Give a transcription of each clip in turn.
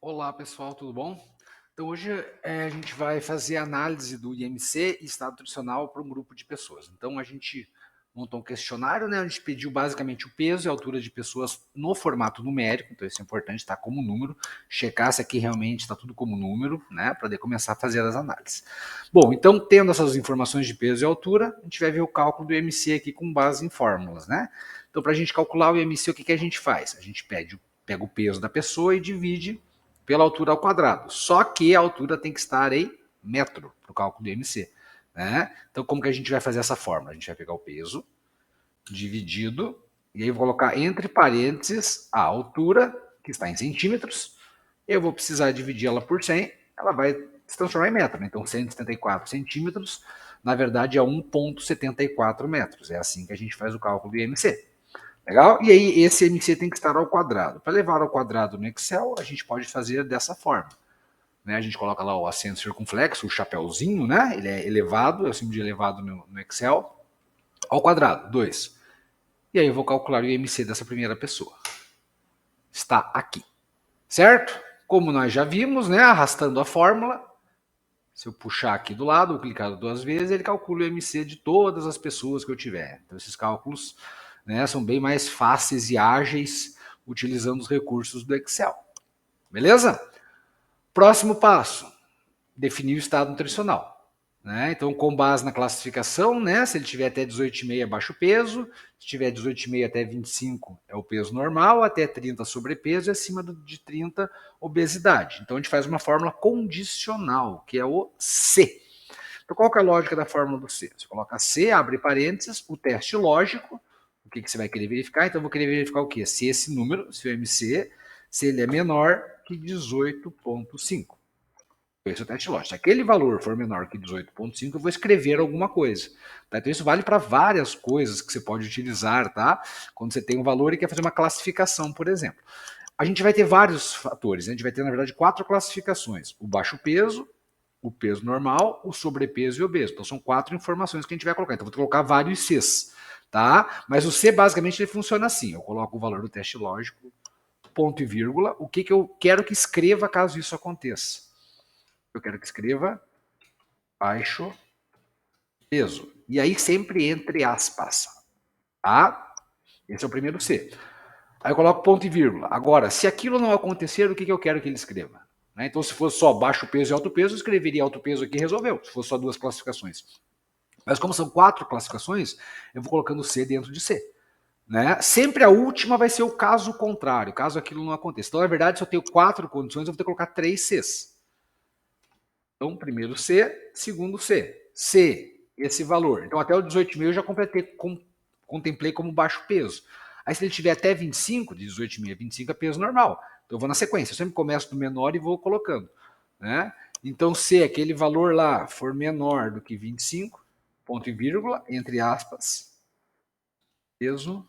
Olá pessoal, tudo bom? Então hoje a gente vai fazer a análise do IMC e estado nutricional para um grupo de pessoas. Então a gente montou um questionário, né? A gente pediu basicamente o peso e a altura de pessoas no formato numérico, então isso é importante, está como número, checar se aqui realmente está tudo como número, né? Para poder começar a fazer as análises. Bom, então tendo essas informações de peso e altura, a gente vai ver o cálculo do IMC aqui com base em fórmulas, né? Então para a gente calcular o IMC, o que a gente faz? A gente pega o peso da pessoa e divide pela altura ao quadrado. Só que a altura tem que estar em metro para o cálculo do IMC. Né? Então, como que a gente vai fazer essa fórmula? A gente vai pegar o peso dividido, e aí eu vou colocar entre parênteses a altura, que está em centímetros. Eu vou precisar dividir ela por 100, ela vai se transformar em metro. Né? Então, 174 centímetros, na verdade, é 1,74 metros. É assim que a gente faz o cálculo do IMC. Legal? E aí esse MC tem que estar ao quadrado. Para levar ao quadrado no Excel, a gente pode fazer dessa forma. Né? A gente coloca lá o acento circunflexo, o chapéuzinho, né? Ele é elevado, é o símbolo de elevado no Excel, ao quadrado, 2. E aí eu vou calcular o IMC dessa primeira pessoa. Está aqui. Certo? Como nós já vimos, né? Arrastando a fórmula, se eu puxar aqui do lado, ou clicar duas vezes, ele calcula o IMC de todas as pessoas que eu tiver. Então esses cálculos, né, são bem mais fáceis e ágeis utilizando os recursos do Excel. Beleza? Próximo passo, definir o estado nutricional. Né? Então, com base na classificação, né, se ele tiver até 18,5 é baixo peso, se tiver 18,5 até 25 é o peso normal, até 30 sobrepeso e acima de 30 obesidade. Então, a gente faz uma fórmula condicional, que é o C. Então, qual que é a lógica da fórmula do C? Você coloca C, abre parênteses, o teste lógico, o que você vai querer verificar? Então, eu vou querer verificar o quê? Se esse número, se o MC, se ele é menor que 18,5. Esse é o teste lógico. Se aquele valor for menor que 18,5, eu vou escrever alguma coisa. Tá? Então, isso vale para várias coisas que você pode utilizar, tá? Quando você tem um valor e quer fazer uma classificação, por exemplo. A gente vai ter vários fatores. Né? A gente vai ter, na verdade, 4 classificações. O baixo peso, o peso normal, o sobrepeso e o obeso. Então, são 4 informações que a gente vai colocar. Então, vou colocar vários Cs. Tá? Mas o C, basicamente, ele funciona assim. Eu coloco o valor do teste lógico, ponto e vírgula, o que eu quero que escreva caso isso aconteça. Eu quero que escreva baixo peso. E aí sempre entre aspas. Tá? Esse é o primeiro C. Aí eu coloco ponto e vírgula. Agora, se aquilo não acontecer, o que eu quero que ele escreva? Né? Então, se fosse só baixo peso e alto peso, eu escreveria alto peso aqui e resolveu. Se fosse só 2 classificações. Mas como são 4 classificações, eu vou colocando C dentro de C. Né? Sempre a última vai ser o caso contrário, caso aquilo não aconteça. Então, na verdade, se eu tenho 4 condições, eu vou ter que colocar 3 Cs. Então, primeiro C, segundo C. C, esse valor. Então, até o 18,5 eu já contemplei como baixo peso. Aí, se ele tiver até 25, de 18,5 a 25 é peso normal. Então, eu vou na sequência. Eu sempre começo do menor e vou colocando. Né? Então, se aquele valor lá for menor do que 25, ponto e vírgula, entre aspas, peso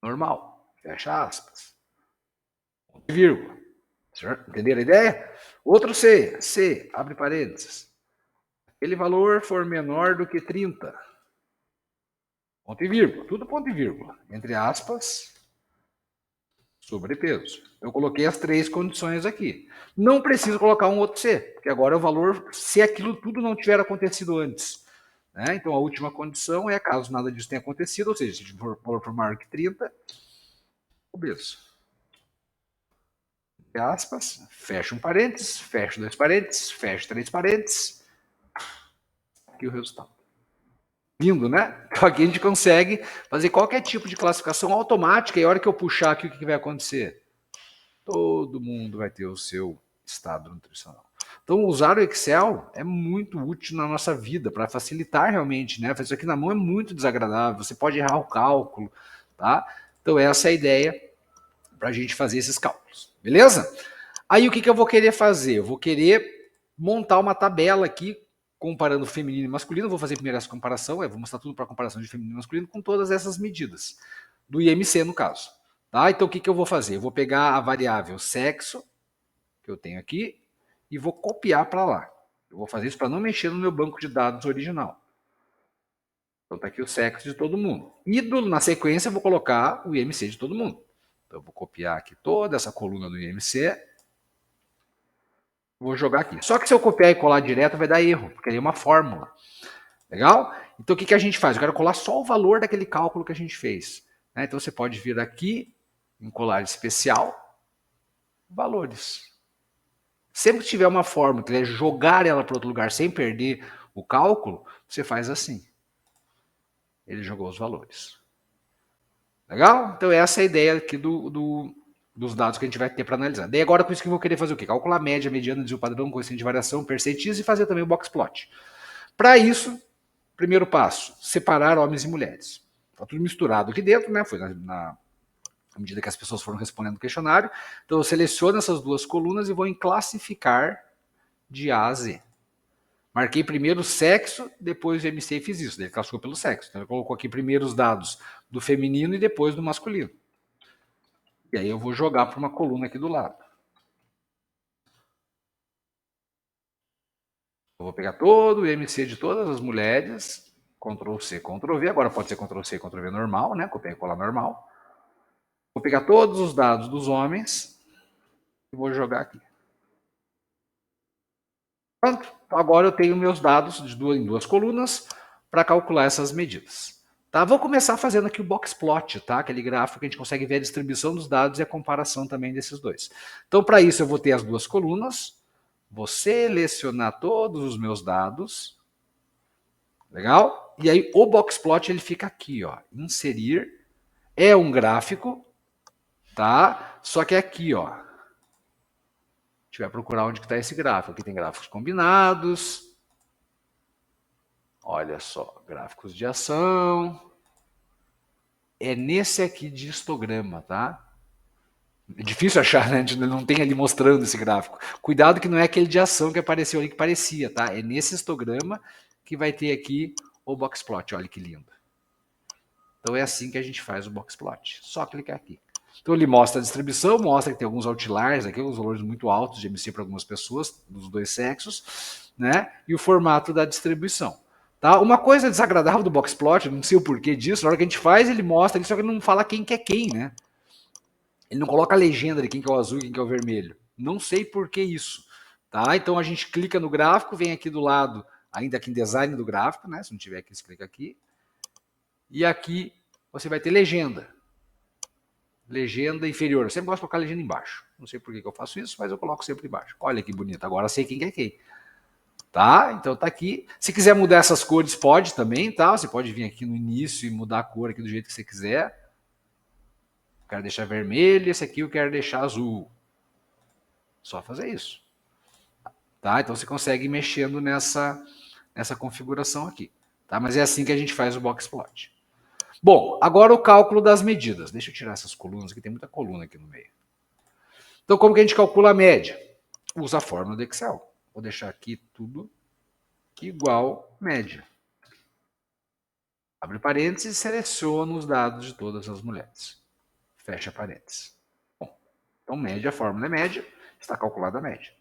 normal. Fecha aspas. Ponto e vírgula. Entenderam a ideia? Outro C. C, abre parênteses. Aquele valor for menor do que 30. Ponto e vírgula. Tudo ponto e vírgula. Entre aspas, sobrepeso. Eu coloquei as 3 condições aqui. Não preciso colocar um outro C, porque agora é o valor se aquilo tudo não tiver acontecido antes. Né? Então a última condição é caso nada disso tenha acontecido, ou seja, se o valor for maior que 30, obeso. Entre aspas, fecha um parênteses, fecha 2 parênteses, fecha 3 parênteses. Aqui o resultado. Lindo, né? Então aqui a gente consegue fazer qualquer tipo de classificação automática e a hora que eu puxar aqui, o que vai acontecer? Todo mundo vai ter o seu estado nutricional. Então usar o Excel é muito útil na nossa vida, para facilitar realmente, né? Fazer isso aqui na mão é muito desagradável, você pode errar o cálculo, tá? Então essa é a ideia para a gente fazer esses cálculos, beleza? Aí o que eu vou querer fazer? Eu vou querer montar uma tabela aqui comparando feminino e masculino. Vou fazer primeiro essa comparação, vou mostrar tudo para comparação de feminino e masculino com todas essas medidas, do IMC no caso. Tá? Então o que eu vou fazer? Eu vou pegar a variável sexo, que eu tenho aqui, e vou copiar para lá. Eu vou fazer isso para não mexer no meu banco de dados original. Então está aqui o sexo de todo mundo. E na sequência eu vou colocar o IMC de todo mundo. Então, eu vou copiar aqui toda essa coluna do IMC. Vou jogar aqui. Só que se eu copiar e colar direto, vai dar erro, porque aí é uma fórmula. Legal? Então, o que a gente faz? Eu quero colar só o valor daquele cálculo que a gente fez. Então, você pode vir aqui, em colar especial, valores. Sempre que tiver uma fórmula, quiser jogar ela para outro lugar sem perder o cálculo, você faz assim. Ele jogou os valores. Legal? Então essa é a ideia aqui dos dados que a gente vai ter para analisar. Daí agora com isso que eu vou querer fazer o quê? Calcular a média, mediana, desvio padrão, coeficiente de variação, percentis e fazer também o box plot. Para isso, primeiro passo, separar homens e mulheres. Está tudo misturado aqui dentro, né? Foi na medida que as pessoas foram respondendo o questionário. Então eu seleciono essas duas colunas e vou em classificar de A a Z. Marquei primeiro o sexo, depois o MC e fiz isso. Ele classificou pelo sexo. Então ele colocou aqui primeiro os dados do feminino e depois do masculino. E aí eu vou jogar para uma coluna aqui do lado. Eu vou pegar todo o MC de todas as mulheres, Ctrl C, Ctrl V, agora pode ser Ctrl C, Ctrl V normal, né? Copiar e colar normal. Vou pegar todos os dados dos homens e vou jogar aqui. Pronto, agora eu tenho meus dados em duas colunas para calcular essas medidas. Tá? Vou começar fazendo aqui o box plot, tá? Aquele gráfico que a gente consegue ver a distribuição dos dados e a comparação também desses dois. Então, para isso, eu vou ter as duas colunas, vou selecionar todos os meus dados, legal? E aí o box plot ele fica aqui, ó, inserir, é um gráfico, tá? Só que é aqui, ó. A gente vai procurar onde está esse gráfico. Aqui tem gráficos combinados. Olha só, gráficos de ação. É nesse aqui de histograma, tá? É difícil achar, né? A gente não tem ali mostrando esse gráfico. Cuidado que não é aquele de ação que apareceu ali que parecia, tá? É nesse histograma que vai ter aqui o box plot. Olha que lindo. Então é assim que a gente faz o box plot. Só clicar aqui. Então ele mostra a distribuição, mostra que tem alguns outliers aqui, alguns valores muito altos de MC para algumas pessoas, dos dois sexos, né? E o formato da distribuição. Tá? Uma coisa desagradável do box plot, não sei o porquê disso, na hora que a gente faz, ele mostra, só que ele não fala quem que é quem, né? Ele não coloca a legenda de quem que é o azul e quem que é o vermelho. Não sei por que isso. Tá? Então a gente clica no gráfico, vem aqui do lado, ainda aqui em design do gráfico, né? Se não tiver aqui, você clica aqui. E aqui você vai ter legenda. Legenda inferior. Eu sempre gosto de colocar a legenda embaixo. Não sei por que eu faço isso, mas eu coloco sempre embaixo. Olha que bonito. Agora sei quem que é quem. Tá? Então tá aqui. Se quiser mudar essas cores, pode também, tá? Você pode vir aqui no início e mudar a cor aqui do jeito que você quiser. Eu quero deixar vermelho, esse aqui eu quero deixar azul. Só fazer isso. Tá? Então você consegue ir mexendo nessa configuração aqui. Tá? Mas é assim que a gente faz o box plot. Bom, agora o cálculo das medidas. Deixa eu tirar essas colunas aqui, tem muita coluna aqui no meio. Então, como que a gente calcula a média? Usa a fórmula do Excel. Vou deixar aqui tudo igual média. Abre parênteses e seleciona os dados de todas as mulheres. Fecha parênteses. Bom, então média, a fórmula é média, está calculada a média.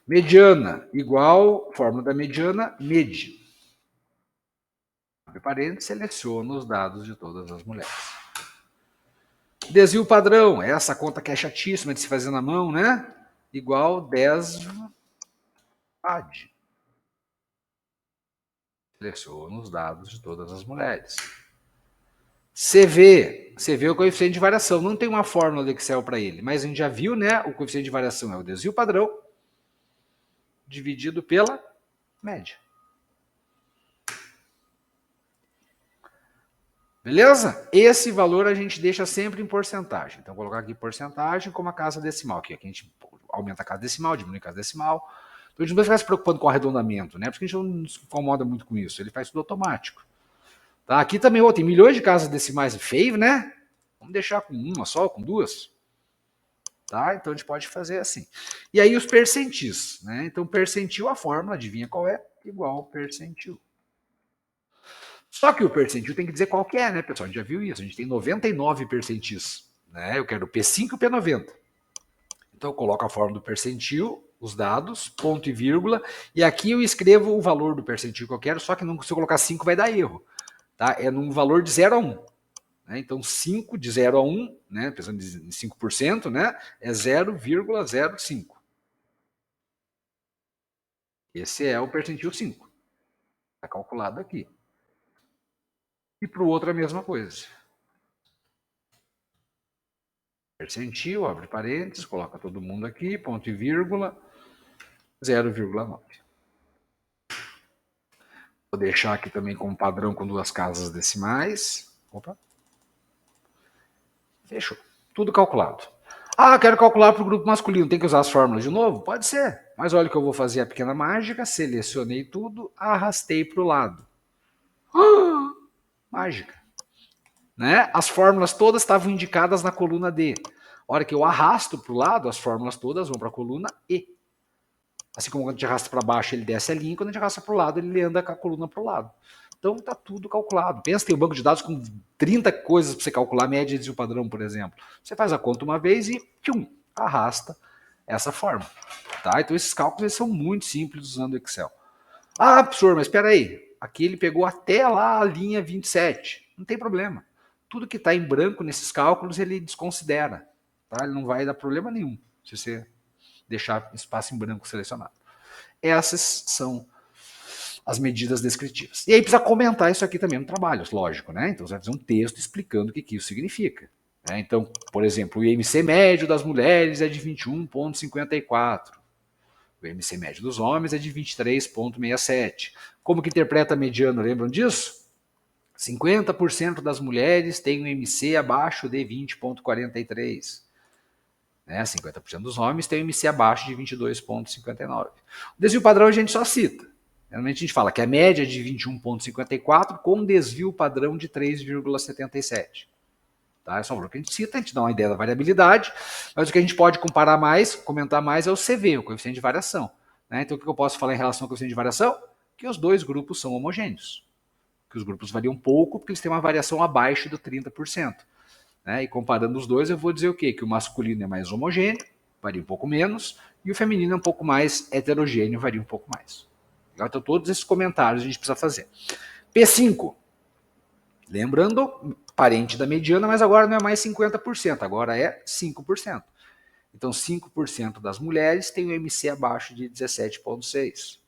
Mediana igual, fórmula da mediana, medi. Abre parênteses, seleciona os dados de todas as mulheres. Desvio padrão, essa conta que é chatíssima de se fazer na mão, né? Igual desvio ad. Seleciona os dados de todas as mulheres. CV é o coeficiente de variação. Não tem uma fórmula do Excel para ele, mas a gente já viu, né? O coeficiente de variação é o desvio padrão dividido pela média. Beleza? Esse valor a gente deixa sempre em porcentagem. Então, vou colocar aqui porcentagem como a casa decimal. Aqui a gente aumenta a casa decimal, diminui a casa decimal. Então, a gente não vai ficar se preocupando com arredondamento, né? Porque a gente não se incomoda muito com isso. Ele faz tudo automático. Tá? Aqui também tem milhões de casas decimais feio, né? Vamos deixar com uma só, com duas. Tá? Então, a gente pode fazer assim. E aí, os percentis. Né? Então, percentil, a fórmula, adivinha qual é? Igual percentil. Só que o percentil tem que dizer qual que é, né, pessoal? A gente já viu isso. A gente tem 99 percentis. Né? Eu quero o P5 e o P90. Então, eu coloco a fórmula do percentil, os dados, ponto e vírgula, e aqui eu escrevo o valor do percentil que eu quero, só que não, se eu colocar 5 vai dar erro. Tá? É num valor de 0 a 1. Né? Então, 5 de 0 a 1, né, pensando em 5%, né, é 0,05. Esse é o percentil 5. Está calculado aqui. E para o outro a mesma coisa. Percentil, abre parênteses, coloca todo mundo aqui, ponto e vírgula, 0,9. Vou deixar aqui também como padrão com 2 casas decimais. Opa. Fechou. Tudo calculado. Ah, quero calcular para o grupo masculino. Tem que usar as fórmulas de novo? Pode ser. Mas olha o que eu vou fazer a pequena mágica. Selecionei tudo, arrastei para o lado. Mágica. Né? As fórmulas todas estavam indicadas na coluna D. A hora que eu arrasto para o lado, as fórmulas todas vão para a coluna E. Assim como quando a gente arrasta para baixo, ele desce a linha, quando a gente arrasta para o lado, ele anda com a coluna para o lado. Então está tudo calculado. Pensa, tem um banco de dados com 30 coisas para você calcular, a média e o padrão, por exemplo. Você faz a conta uma vez e arrasta essa forma. Tá? Então esses cálculos eles são muito simples usando o Excel. Ah, professor, mas espera aí. Aqui ele pegou até lá a linha 27. Não tem problema. Tudo que está em branco nesses cálculos ele desconsidera. Tá? Ele não vai dar problema nenhum se você deixar espaço em branco selecionado. Essas são as medidas descritivas. E aí precisa comentar isso aqui também no trabalho, lógico, né? Então você vai fazer um texto explicando o que isso significa. Né? Então, por exemplo, o IMC médio das mulheres é de 21,54. O IMC médio dos homens é de 23,67. Como que interpreta a mediana, lembram disso? 50% das mulheres têm um IMC abaixo de 20,43. Né? 50% dos homens têm um IMC abaixo de 22,59. O desvio padrão a gente só cita. Realmente a gente fala que a média é de 21,54 com desvio padrão de 3,77. Tá? Esse é um valor que a gente cita, a gente dá uma ideia da variabilidade, mas o que a gente pode comparar mais, comentar mais é o CV, o coeficiente de variação. Né? Então o que eu posso falar em relação ao coeficiente de variação? Que os dois grupos são homogêneos. Que os grupos variam pouco porque eles têm uma variação abaixo do 30%. Né? E comparando os dois, eu vou dizer o quê? Que o masculino é mais homogêneo, varia um pouco menos, e o feminino é um pouco mais heterogêneo, varia um pouco mais. Então todos esses comentários a gente precisa fazer. P5. Lembrando, parente da mediana, mas agora não é mais 50%, agora é 5%. Então 5% das mulheres têm o MC abaixo de 17,6%.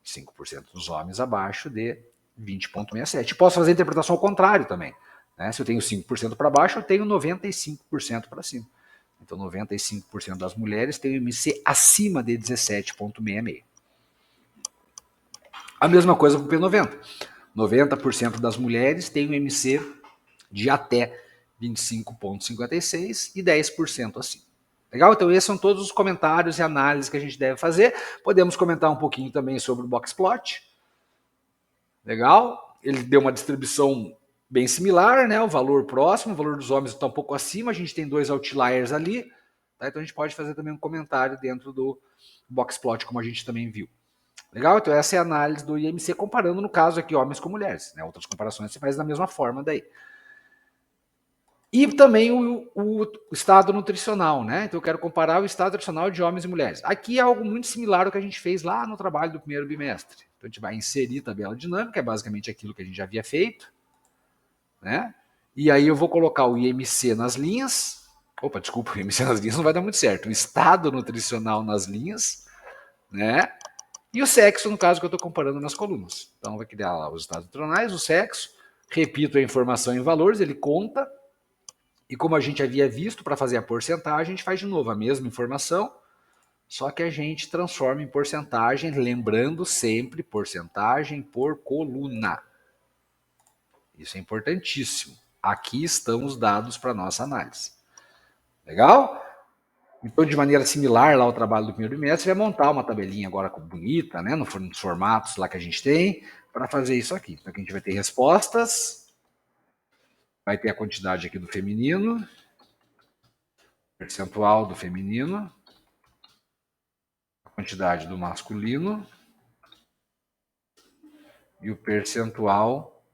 5% dos homens abaixo de 20,67%. Posso fazer a interpretação ao contrário também. Né? Se eu tenho 5% para baixo, eu tenho 95% para cima. Então 95% das mulheres têm o MC acima de 17,66%. A mesma coisa para o P90. 90% das mulheres têm um MC de até 25,56 e 10% acima. Legal? Então esses são todos os comentários e análises que a gente deve fazer. Podemos comentar um pouquinho também sobre o Boxplot. Legal? Ele deu uma distribuição bem similar, né? O valor próximo, o valor dos homens está um pouco acima, a gente tem 2 outliers ali. Tá? Então a gente pode fazer também um comentário dentro do Boxplot, como a gente também viu. Legal? Então essa é a análise do IMC comparando, no caso aqui, homens com mulheres. Né? Outras comparações você faz da mesma forma daí. E também o estado nutricional, né? Então eu quero comparar o estado nutricional de homens e mulheres. Aqui é algo muito similar ao que a gente fez lá no trabalho do primeiro bimestre. Então a gente vai inserir tabela dinâmica, é basicamente aquilo que a gente já havia feito. Né? E aí eu vou colocar o IMC nas linhas. Opa, desculpa, o IMC nas linhas não vai dar muito certo. O estado nutricional nas linhas, né? E o sexo, no caso que eu estou comparando nas colunas. Então, vai criar lá os estados nutricionais, o sexo. Repito a informação em valores, ele conta. E como a gente havia visto, para fazer a porcentagem, a gente faz de novo a mesma informação, só que a gente transforma em porcentagem, lembrando sempre porcentagem por coluna. Isso é importantíssimo. Aqui estão os dados para nossa análise. Legal? Então, de maneira similar lá ao trabalho do primeiro bimestre, vai montar uma tabelinha agora bonita, né, nos formatos lá que a gente tem, para fazer isso aqui. Então, aqui a gente vai ter respostas, vai ter a quantidade aqui do feminino, percentual do feminino, a quantidade do masculino e o percentual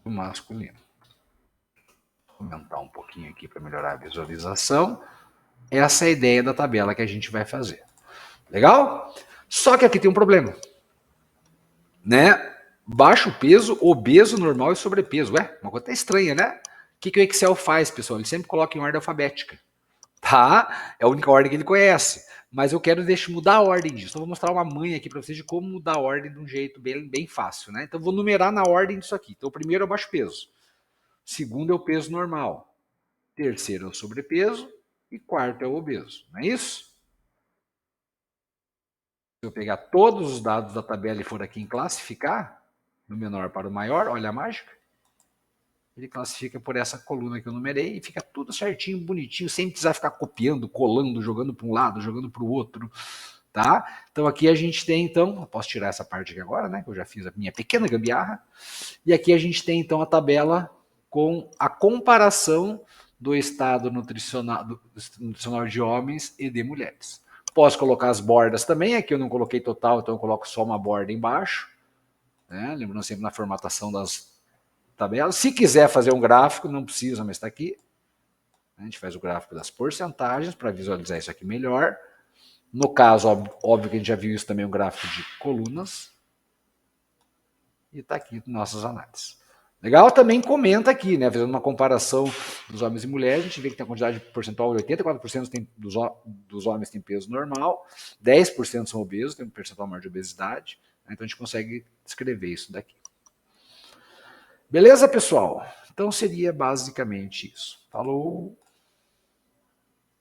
do masculino. Vou aumentar um pouquinho aqui para melhorar a visualização. Essa é a ideia da tabela que a gente vai fazer. Legal? Só que aqui tem um problema. Né? Baixo peso, obeso, normal e sobrepeso. Ué, uma coisa até estranha, né? O que o Excel faz, pessoal? Ele sempre coloca em ordem alfabética. Tá? É a única ordem que ele conhece. Mas eu quero mudar a ordem disso. Então, vou mostrar uma manha aqui para vocês de como mudar a ordem de um jeito bem fácil, né? Então, vou numerar na ordem disso aqui. Então, o primeiro é o baixo peso. Segundo é o peso normal. Terceiro é o sobrepeso. E quarto é o obeso. Não é isso? Se eu pegar todos os dados da tabela e for aqui em classificar, do menor para o maior, olha a mágica. Ele classifica por essa coluna que eu numerei e fica tudo certinho, bonitinho, sem precisar ficar copiando, colando, jogando para um lado, jogando para o outro, tá? Então aqui a gente tem, então, eu posso tirar essa parte aqui agora, né, que eu já fiz a minha pequena gambiarra, e aqui a gente tem, então, a tabela com a comparação do estado nutricional de homens e de mulheres. Posso colocar as bordas também, aqui eu não coloquei total, então eu coloco só uma borda embaixo, né? Lembrando sempre na formatação das tabelas. Se quiser fazer um gráfico, não precisa, mas está aqui. A gente faz o gráfico das porcentagens para visualizar isso aqui melhor. No caso, óbvio que a gente já viu isso também, um gráfico de colunas. E está aqui nossas análises. Legal? Também comenta aqui, né? Fazendo uma comparação dos homens e mulheres, a gente vê que tem a quantidade percentual de 84% dos homens tem peso normal, 10% são obesos, tem um percentual maior de obesidade. Né? Então a gente consegue descrever isso daqui. Beleza, pessoal? Então seria basicamente isso. Falou!